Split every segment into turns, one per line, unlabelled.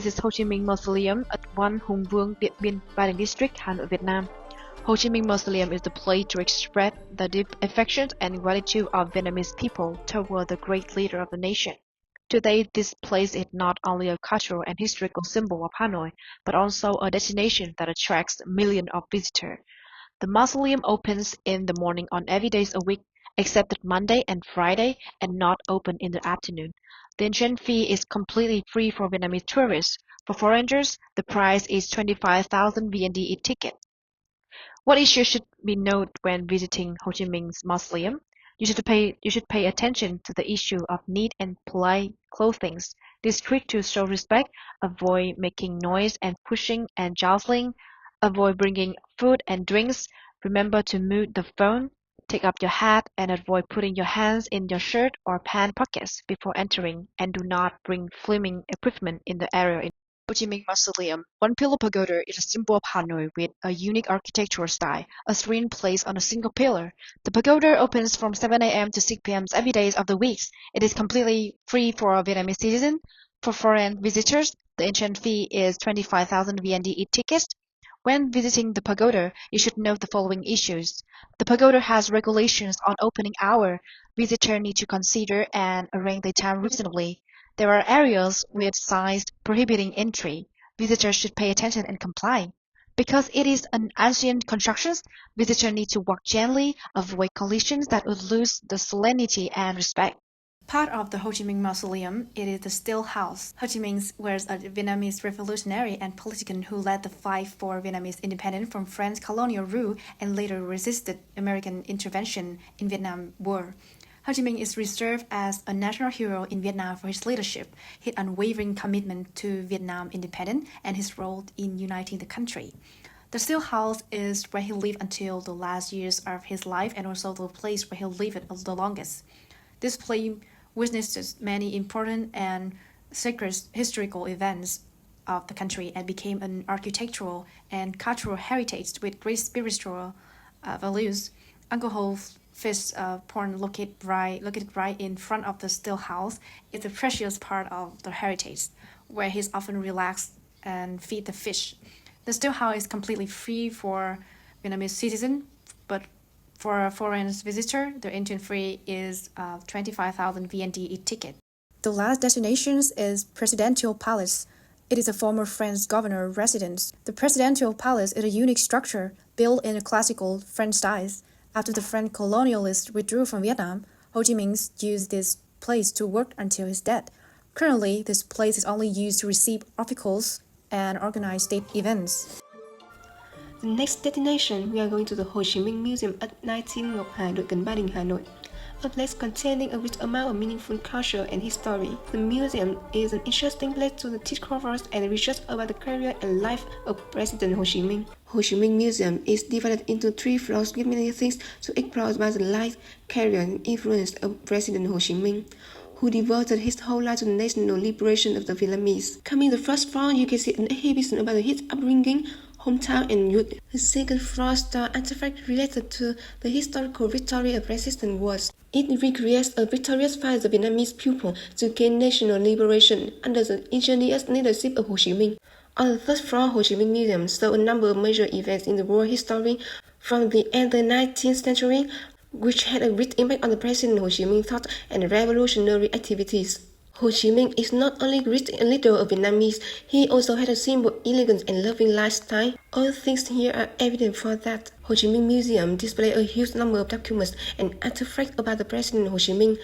This is Ho Chi Minh Mausoleum at One Hùng Vương, Điện Biên, Ba Đình District, Hà Nội, Việt Nam. Ho Chi Minh Mausoleum is the place to express the deep affection and gratitude of Vietnamese people toward the great leader of the nation. Today, this place is not only a cultural and historical symbol of Hanoi, but also a destination that attracts millions of visitors. The mausoleum opens in the morning on every day a week, except Monday and Friday, and not open in the afternoon. The entrance fee is completely free for Vietnamese tourists. For foreigners, the price is 25,000 VND each ticket. What issues should be noted when visiting Ho Chi Minh's mausoleum? You should pay attention to the issue of neat and polite clothing. Discreet to show respect. Avoid making noise and pushing and jostling. Avoid bringing food and drinks. Remember to mute the phone. Take up your hat and avoid putting your hands in your shirt or pant pockets before entering, and do not bring flaming equipment in the area. Ho Chi Minh Mausoleum. One pillar pagoda is a symbol of Hanoi with a unique architectural style, a screen placed on a single pillar. The pagoda opens from 7 a.m. to 6 p.m. every day of the week. It is completely free for Vietnamese citizens. For foreign visitors, the entrance fee is 25,000 VND each ticket. When visiting the pagoda, you should note the following issues. The pagoda has regulations on opening hour. Visitors need to consider and arrange their time reasonably. There are areas with signs prohibiting entry. Visitors should pay attention and comply. Because it is an ancient construction, visitors need to walk gently, avoid collisions that would lose the solemnity and respect.
Part of the Ho Chi Minh Mausoleum, it is the Still House. Ho Chi Minh was a Vietnamese revolutionary and politician who led the fight for Vietnamese independence from French colonial rule and later resisted American intervention in Vietnam War. Ho Chi Minh is reserved as a national hero in Vietnam for his leadership, his unwavering commitment to Vietnam independence, and his role in uniting the country. The Still House is where he lived until the last years of his life and also the place where he lived the longest. This place witnesses many important and sacred historical events of the country and became an architectural and cultural heritage with great spiritual values. Uncle Ho's fish pond located right in front of the Still House is a precious part of the heritage, where he's often relaxed and feed the fish. The Still House is completely free for Vietnamese citizens, but for a foreign visitor, the entry fee is 25,000 VND each ticket. The last destination is Presidential Palace. It is a former French governor residence. The Presidential Palace is a unique structure built in a classical French style. After the French colonialists withdrew from Vietnam, Ho Chi Minh used this place to work until his death. Currently, this place is only used to receive officials and organize state events.
The next destination, we are going to the Ho Chi Minh Museum at 19 Ngọc Hà, Đội Cấn, Ba Đình, Hà Nội. A place containing a rich amount of meaningful culture and history. The museum is an interesting place to teach courses and research about the career and life of President Ho Chi Minh. Ho Chi Minh Museum is divided into 3 floors with many things to explore about the life, career, and influence of President Ho Chi Minh, who devoted his whole life to the national liberation of the Vietnamese. Coming to the first floor, you can see an exhibition about his upbringing, hometown, and youth. The second floor stars artifacts related to the historical victory of resistance wars. It recreates a victorious fight of the Vietnamese people to gain national liberation under the ingenious leadership of Ho Chi Minh. On the third floor, Ho Chi Minh Museum shows a number of major events in the world history from the end of the 19th century, which had a great impact on the President Ho Chi Minh thought and revolutionary activities. Ho Chi Minh is not only great a leader of Vietnamese, he also had a simple, elegant, and loving lifestyle. All things here are evident for that. Ho Chi Minh Museum displays a huge number of documents and artifacts about the President Ho Chi Minh,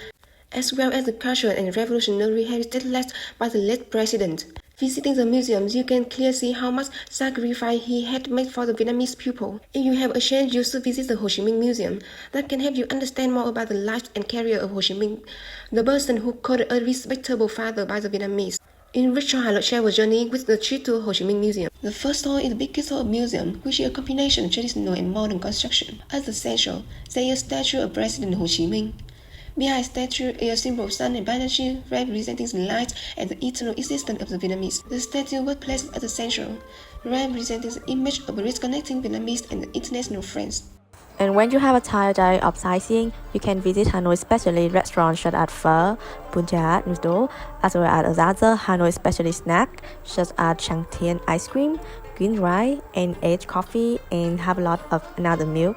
as well as the cultural and revolutionary heritage left by the late president. Visiting the museums, you can clearly see how much sacrifice he had made for the Vietnamese people. If you have a chance, you should visit the Ho Chi Minh Museum. That can help you understand more about the life and career of Ho Chi Minh, the person who called a respectable father by the Vietnamese. In Richard Hà Nội travel journey with the trip to Ho Chi Minh Museum. The first hall is the biggest hall of museum, which is a combination of traditional and modern construction. At the central, there is a statue of President Ho Chi Minh. Behind the statue is a symbol of sun and energy, representing the light and the eternal existence of the Vietnamese. The statue was placed at the central, representing the image of a bridge connecting Vietnamese and the international friends.
And when you have a tired day of sightseeing, you can visit Hanoi specialty restaurants such as Pho, Bún Chả, Noodle, as well as other Hanoi specialty snacks such as Chang Tien ice cream, green rice, and aged coffee, and have a lot of another meal.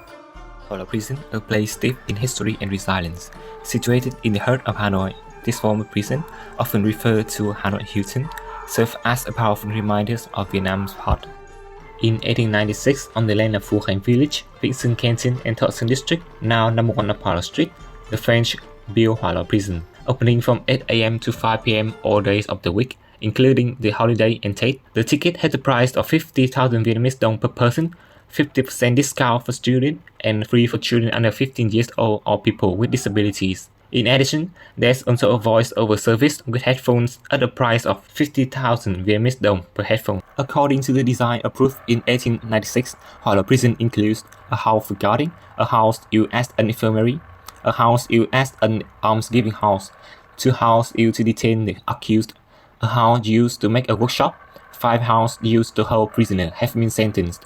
Ho Lo Prison, a place steeped in history and resilience, situated in the heart of Hanoi. This former prison, often referred to Hanoi Hilton, served as a powerful reminder of Vietnam's past. In 1896, on the land of Phu Khanh village, Vĩnh Sơn Canton and Thọ Xuân district, now number 1 Apollo Street, the French built Ho Lo Prison, opening from 8 a.m. to 5 p.m. all days of the week, including the holiday and Tết. The ticket had the price of 50,000 Vietnamese dong per person, 50% discount for students, and free for children under 15 years old or people with disabilities. In addition, there's also a voice-over service with headphones at a price of 50,000 Vietnamese dong per headphone. According to the design approved in 1896, Ho Lo Prison includes a house for guarding, a house used as an infirmary, a house used as an almsgiving house, 2 houses used to detain the accused, a house used to make a workshop, 5 houses used to hold prisoners have been sentenced,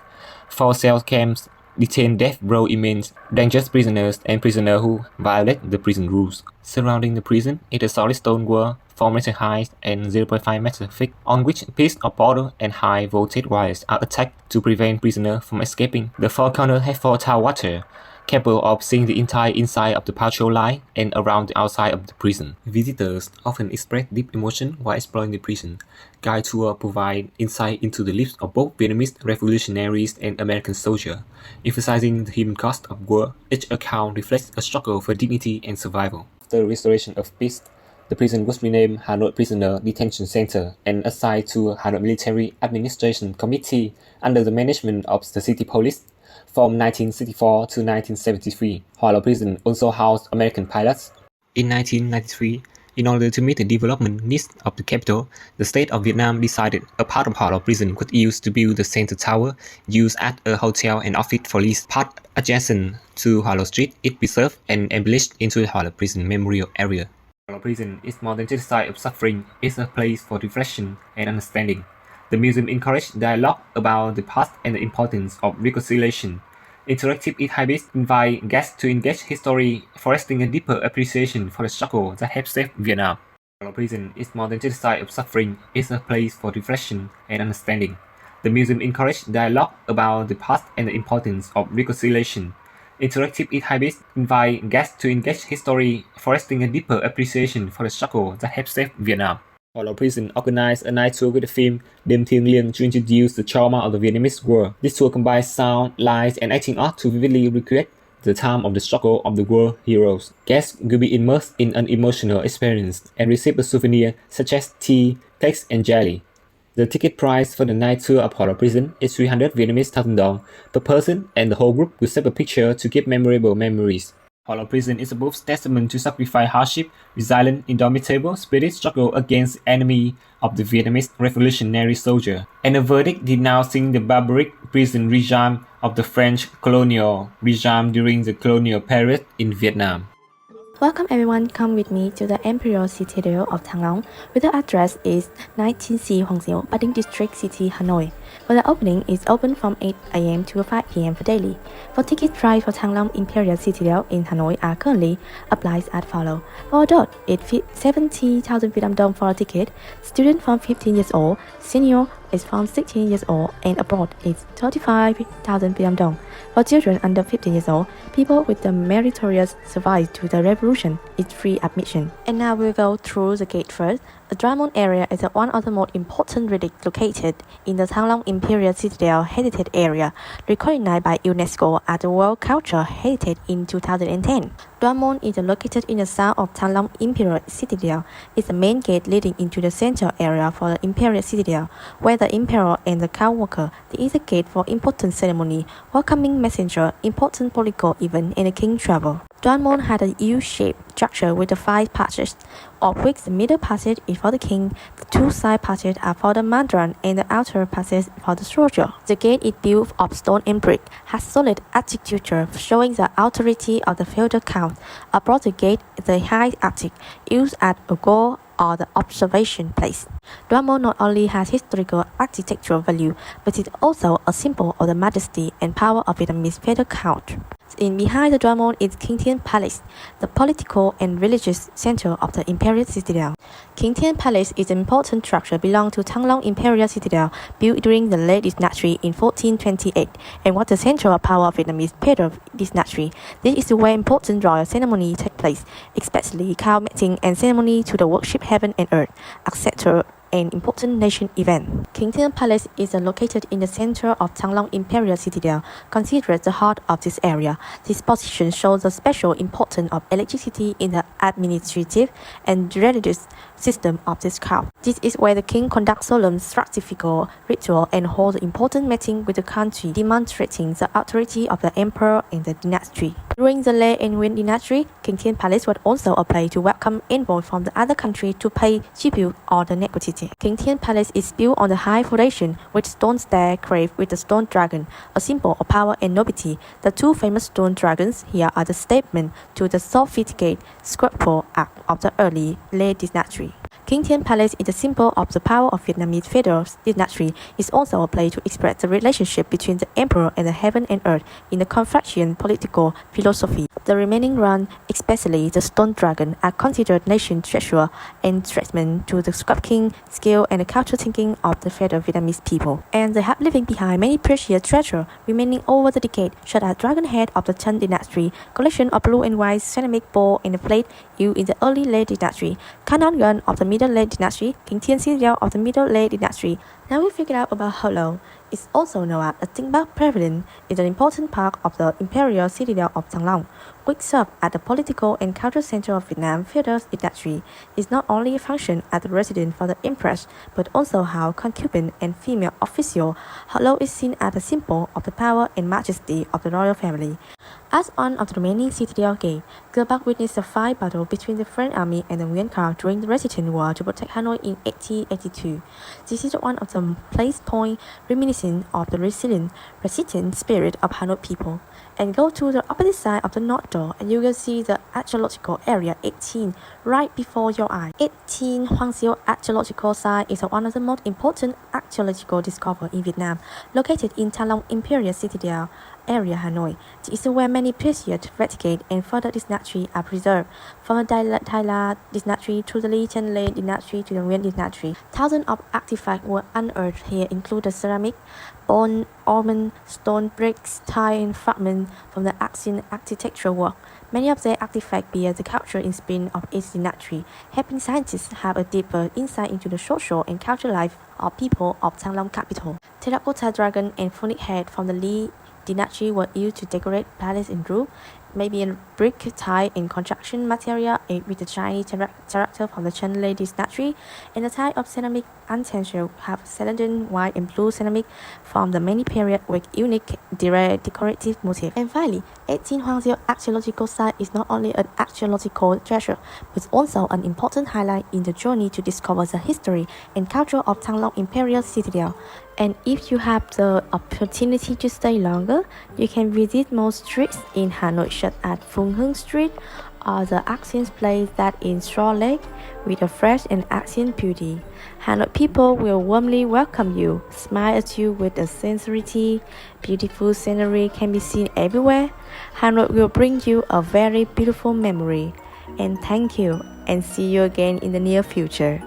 4 cell camps detain death row inmates, dangerous prisoners, and prisoners who violate the prison rules. Surrounding the prison is a solid stone wall 4 meters high and 0.5 meters thick, on which pieces of border and high voltage wires are attached to prevent prisoners from escaping. The 4 corners have 4 tall water, capable of seeing the entire inside of the patrol line and around the outside of the prison. Visitors often express deep emotion while exploring the prison. Guide tours provide insight into the lives of both Vietnamese revolutionaries and American soldiers, emphasizing the human cost of war. Each account reflects a struggle for dignity and survival. After the restoration of peace, the prison was renamed Hanoi Prisoner Detention Center and assigned to Hanoi Military Administration Committee under the management of the city police. From 1964 to 1973, Ho Lo Prison also housed American pilots. In 1993, in order to meet the development needs of the capital, the state of Vietnam decided a part of Ho Lo Prison could use to build the center tower, used as a hotel and office for lease. Part adjacent to Ho Lo Street is preserved and embellished into the Ho Lo Prison Memorial Area. Ho Lo Prison is more than just a site of suffering, it's a place for reflection and understanding. The museum encourages dialogue about the past and the importance of reconciliation. Interactive exhibits invite guests to engage history, fostering a deeper appreciation for the struggle that have saved Vietnam. Ho Lo Prison is more than just a site of suffering, it's a place for reflection and understanding. The museum encourages dialogue about the past and the importance of reconciliation. Interactive exhibits invite guests to engage history, fostering a deeper appreciation for the struggle that have saved Vietnam. Ho Lo Prison organized a night tour with the film Đêm Thiêng Liêng to introduce the trauma of the Vietnamese war. This tour combines sound, lights, and acting art to vividly recreate the time of the struggle of the war heroes. Guests will be immersed in an emotional experience and receive a souvenir such as tea, cakes, and jelly. The ticket price for the night tour of Ho Lo Prison is 300 Vietnamese thousand dong per person, and the whole group will snap a picture to keep memorable memories. Ho Lo Prison is a both testament to sacrifice, hardship, resilience, indomitable spirit, struggle against the enemy of the Vietnamese revolutionary soldier, and a verdict denouncing the barbaric prison regime of the French colonial regime during the colonial period in Vietnam.
Welcome everyone, come with me to the Imperial Citadel of Thang Long, where the address is 19C Hoàng Diệu, Ba Dinh District City, Hanoi, where the opening is open from 8 a.m. to 5 p.m. for daily. For ticket price for Thang Long Imperial Citadel in Hanoi are currently applies as follow. For adult, it fits 70,000 Vietnam dong for a ticket, student from 15 years old, senior is from 16 years old, and abroad is 35,000 Vietnam dong. For children under 15 years old, people with the meritorious service to the revolution is free admission. And now we'll go through the gate first. The Dry Môn area is one of the most important relics located in the Thang Long Imperial Citadel Heritage Area, recognized by UNESCO as the World Cultural Heritage in 2010. Dry Môn is located in the south of Thang Long Imperial Citadel. It's the main gate leading into the central area for the Imperial Citadel, where the Emperor and the Count Walker. There is a gate for important ceremony, welcoming messenger, important political event, and the king travel. Dry Môn had a U-shaped structure with the 5 passages, of which the middle passage is for the king, the 2 side passages are for the mandarin, and the outer passage for the soldier. The gate is built of stone and brick, has solid architecture showing the authority of the feudal count. Above the gate is the high attic, used as a goal or the observation place. Dry Môn not only has historical architectural value, but it is also a symbol of the majesty and power of Vietnamese feudal count. in behind the Duomo is King Tian Palace, the political and religious center of the imperial citadel. King Tian Palace is an important structure belonging to Thăng Long Imperial Citadel, built during the late dynasty in 1428, and was the center of power of Vietnamese period dynasty. This is where important royal ceremonies take place, especially cow mating and ceremony to the worship heaven and earth, etc. An important nation event. King Tian Palace is located in the center of Thăng Long Imperial Citadel, considered the heart of this area. This position shows the special importance of electricity in the administrative and religious system of this crown. This is where the king conducts solemn sacrificial ritual and holds important meeting with the country, demonstrating the authority of the emperor in the dynasty. During the Lê and Nguyên dynasty, King Tian Palace was also a place to welcome envoys from the other country to pay tribute or the negotiation. King Tian Palace is built on the high foundation with stone stair carved with the stone dragon, a symbol of power and nobility. The two famous stone dragons here are the statement to the sophisticated sculptural art of the early Lê dynasty. King Tian Palace is a symbol of the power of Vietnamese feudal dynasty. It's also a place to express the relationship between the emperor and the heaven and earth in the Confucian political philosophy. The remaining run, especially the stone dragon, are considered nation treasure and testament to the sculpting skill and the cultural thinking of the feudal Vietnamese people. And they have leaving behind many precious treasures remaining over the decade, such as dragon head of the Trần dynasty, collection of blue and white ceramic bowl and plate used in the early Lê dynasty, cannon gun of the Middle Lê dynasty, King Tian Citadel of the Middle Lê dynasty. Now we figured out about Ho Lo. It's also known as Dinh Bắc Pavilion. It's an important part of the imperial citadel of Thăng Long, which served as the political and cultural center of Vietnam feudal dynasty. It not only functioned as a residence for the empress, but also housed concubine and female officials. Ho Lo is seen as a symbol of the power and majesty of the royal family. As one of the remaining citadel gates, Cơ Bắc witnessed a fight battle between the French army and the Nguyen Khao during the Resistance War to protect Hanoi in 1882. This is one of the place points reminiscent of the resilient, persistent spirit of Hanoi people. And go to the opposite side of the north door and you will see the archaeological area 18 right before your eye. 18 Hoang Siêu archaeological site is one of the most important archaeological discoveries in Vietnam, located in Thăng Long Imperial Citadel area, Hanoi. This is where many precious relicts and further dynasties are preserved, from the Đại La dynasty to the Lý Trần Lê dynasty to the Nguyen dynasty. Thousands of artifacts were unearthed here, including ceramic, bone, ornament, stone bricks, tile, and fragments from the ancient architectural work. Many of the artifacts bear the cultural imprint of each dynasty, helping scientists have a deeper insight into the social and cultural life of people of Thăng Long capital. Terracotta dragon and phoenix head from the Lý dynasty were used to decorate palace and roof, maybe a brick tile in construction material with the Chinese character from the Trần Lê dynasty, and the type of ceramic utensils have celadon, white and blue ceramic from the many periods with unique decorative motifs. And finally, 18 Hoang Siêu archaeological site is not only an archaeological treasure, but also an important highlight in the journey to discover the history and culture of Thăng Long Imperial Citadel. And if you have the opportunity to stay longer, you can visit more streets in Hanoi, such as Phùng Hưng Street or the ancient place that in Straw Lake with a fresh and ancient beauty. Hanoi people will warmly welcome you, smile at you with a sincerity. Beautiful scenery can be seen everywhere. Hanoi will bring you a very beautiful memory. And thank you, and see you again in the near future.